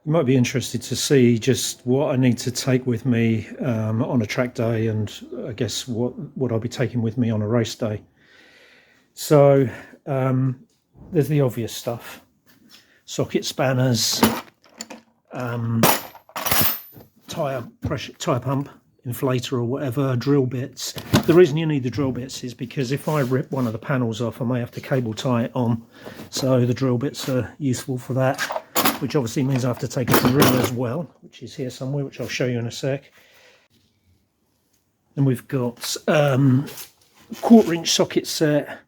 You might be interested to see just what I need to take with me on a track day, and I guess what I'll be taking with me on a race day. So there's the obvious stuff: socket spanners, tire pump, inflator or whatever, drill bits. The reason you need the drill bits is because if I rip one of the panels off, I may have to cable tie it on. So the drill bits are useful for that, which obviously means I have to take a drill as well, which is here somewhere, which I'll show you in a sec. And we've got quarter-inch socket set,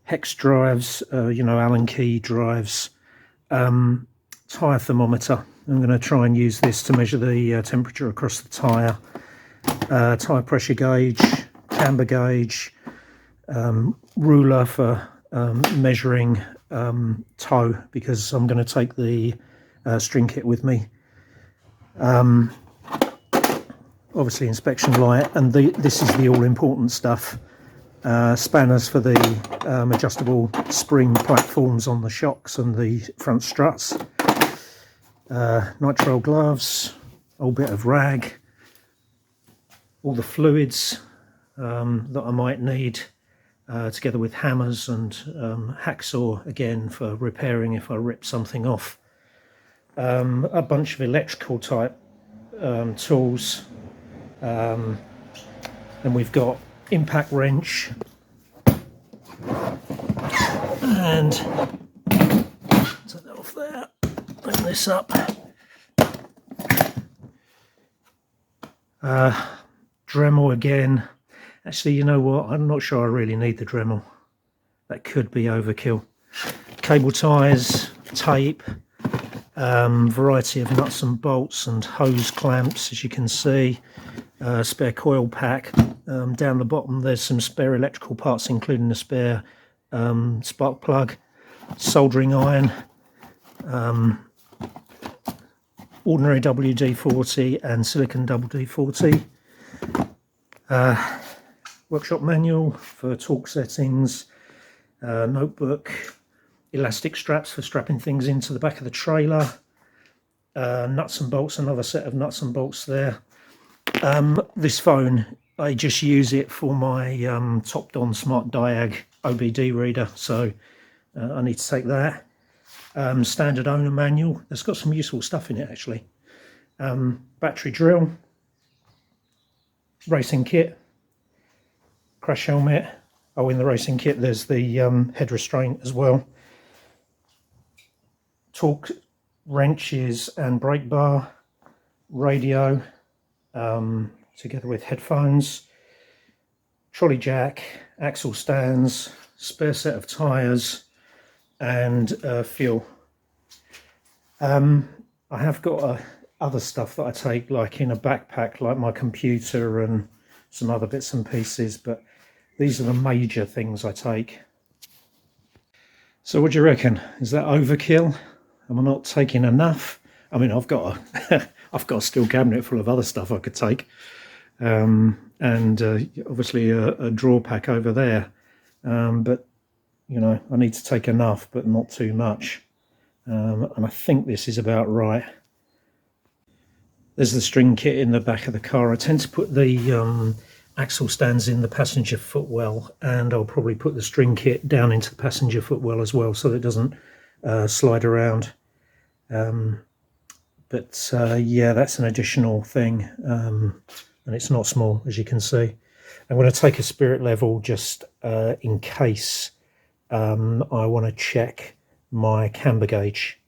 hex drives, Allen key drives, tyre thermometer. I'm going to try and use this to measure the temperature across the tyre, tyre pressure gauge, camber gauge, ruler for measuring toe, because I'm going to take the string kit with me. Obviously inspection light, and this is the all-important stuff. Spanners for the adjustable spring platforms on the shocks and the front struts. Nitrile gloves, old bit of rag, all the fluids that I might need, together with hammers and hacksaw again for repairing if I rip something off. A bunch of electrical type tools, and we've got impact wrench and take that off there, bring this up, Dremel again. Actually, you know what, I'm not sure I really need the Dremel, that could be overkill. Cable ties, tape, variety of nuts and bolts and hose clamps, as you can see, spare coil pack. Down the bottom there's some spare electrical parts, including a spare spark plug, soldering iron, ordinary WD-40 and silicon WD-40, workshop manual for torque settings, notebook, elastic straps for strapping things into the back of the trailer, nuts and bolts, another set of nuts and bolts there. This phone, I just use it for my Top-Don Smart Diag OBD reader, so I need to take that. Standard owner manual, it's got some useful stuff in it actually. Battery drill, racing kit, crash helmet. Oh, in the racing kit there's the head restraint as well. Torque wrenches and brake bar, radio, together with headphones, trolley jack, axle stands, spare set of tyres, and fuel. I have got other stuff that I take, like in a backpack, like my computer and some other bits and pieces, but these are the major things I take. So what do you reckon? Is that overkill? Am I not taking enough? I mean, I've got a steel cabinet full of other stuff I could take, and obviously a drawer pack over there, but you know, I need to take enough but not too much, and I think this is about right. There's the string kit in the back of the car. I tend to put the axle stands in the passenger footwell, and I'll probably put the string kit down into the passenger footwell as well, so that it doesn't slide around. But yeah, that's an additional thing, and it's not small, as you can see. I'm going to take a spirit level just in case I want to check my camber gauge.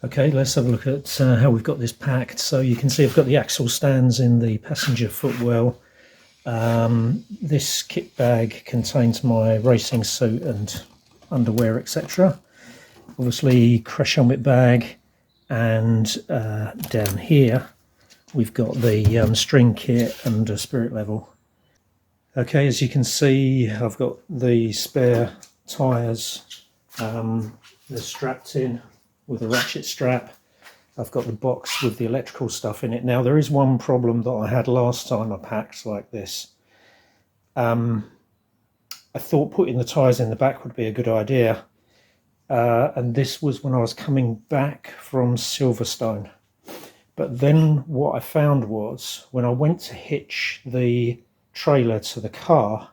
Okay, let's have a look at how we've got this packed. So you can see I've got the axle stands in the passenger footwell. This kit bag contains my racing suit and underwear, etc. Obviously crash helmet bag, and down here we've got the string kit and a spirit level. Okay, as you can see, I've got the spare tyres, they're strapped in with a ratchet strap. I've got the box with the electrical stuff in it. Now there is one problem that I had last time I packed like this. I thought putting the tyres in the back would be a good idea, and this was when I was coming back from Silverstone. But then what I found was when I went to hitch the trailer to the car,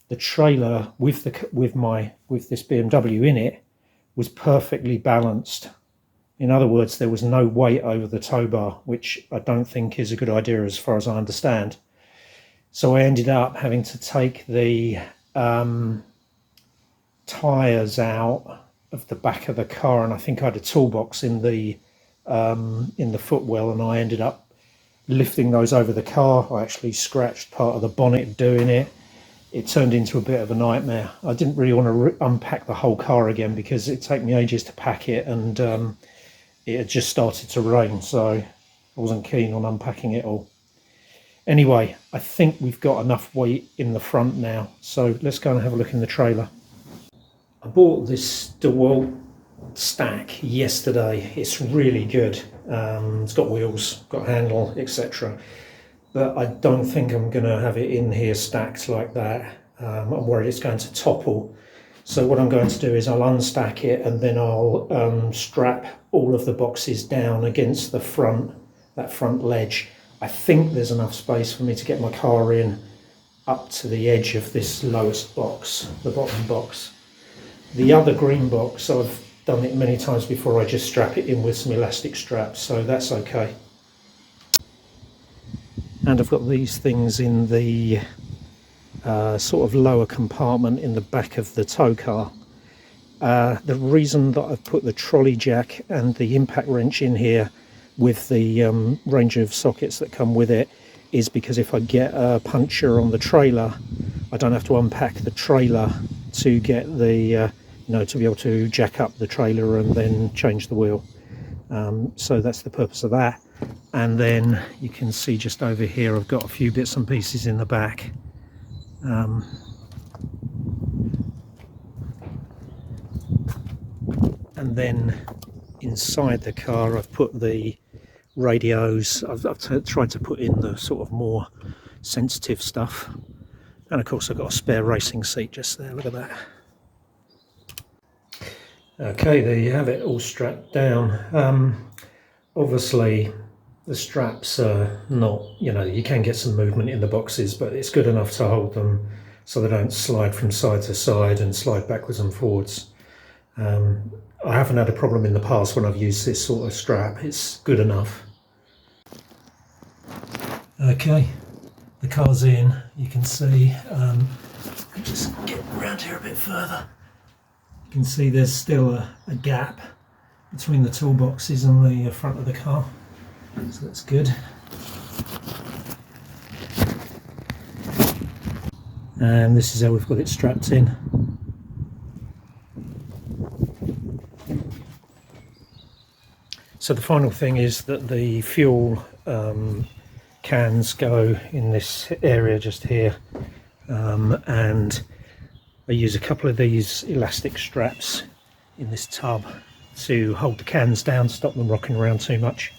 the trailer with this BMW in it was perfectly balanced. In other words, there was no weight over the tow bar, which I don't think is a good idea as far as I understand. So I ended up having to take the tyres out of the back of the car, and I think I had a toolbox in the footwell, and I ended up lifting those over the car. I actually scratched part of the bonnet doing it. It turned into a bit of a nightmare. I didn't really want to unpack the whole car again because it'd take me ages to pack it, and it had just started to rain, so I wasn't keen on unpacking it all. Anyway, I think we've got enough weight in the front now, so let's go and have a look in the trailer. I bought this DeWalt stack yesterday. It's really good. It's got wheels, got handle, etc. But I don't think I'm going to have it in here stacked like that. I'm worried it's going to topple. So what I'm going to do is I'll unstack it, and then I'll strap all of the boxes down against the front, that front ledge. I think there's enough space for me to get my car in up to the edge of this lowest box, the bottom box. The other green box, I've done it many times before, I just strap it in with some elastic straps, so that's okay. And I've got these things in the sort of lower compartment in the back of the tow car. The reason that I've put the trolley jack and the impact wrench in here with the range of sockets that come with it is because if I get a puncture on the trailer, I don't have to unpack the trailer to get the to be able to jack up the trailer and then change the wheel. So that's the purpose of that. And then you can see just over here I've got a few bits and pieces in the back. And then inside the car I've put the radios. I've tried to put in the sort of more sensitive stuff, and of course I've got a spare racing seat just there. Look at that. Okay, there you have it, all strapped down. Obviously the straps are not, you can get some movement in the boxes, but it's good enough to hold them so they don't slide from side to side and slide backwards and forwards. I haven't had a problem in the past when I've used this sort of strap. It's good enough. Okay, the car's in. You can see, I'll just get around here a bit further. You can see there's still a gap between the toolboxes and the front of the car, so that's good. And this is how we've got it strapped in. So the final thing is that the fuel cans go in this area just here, and I use a couple of these elastic straps in this tub to hold the cans down, stop them rocking around too much.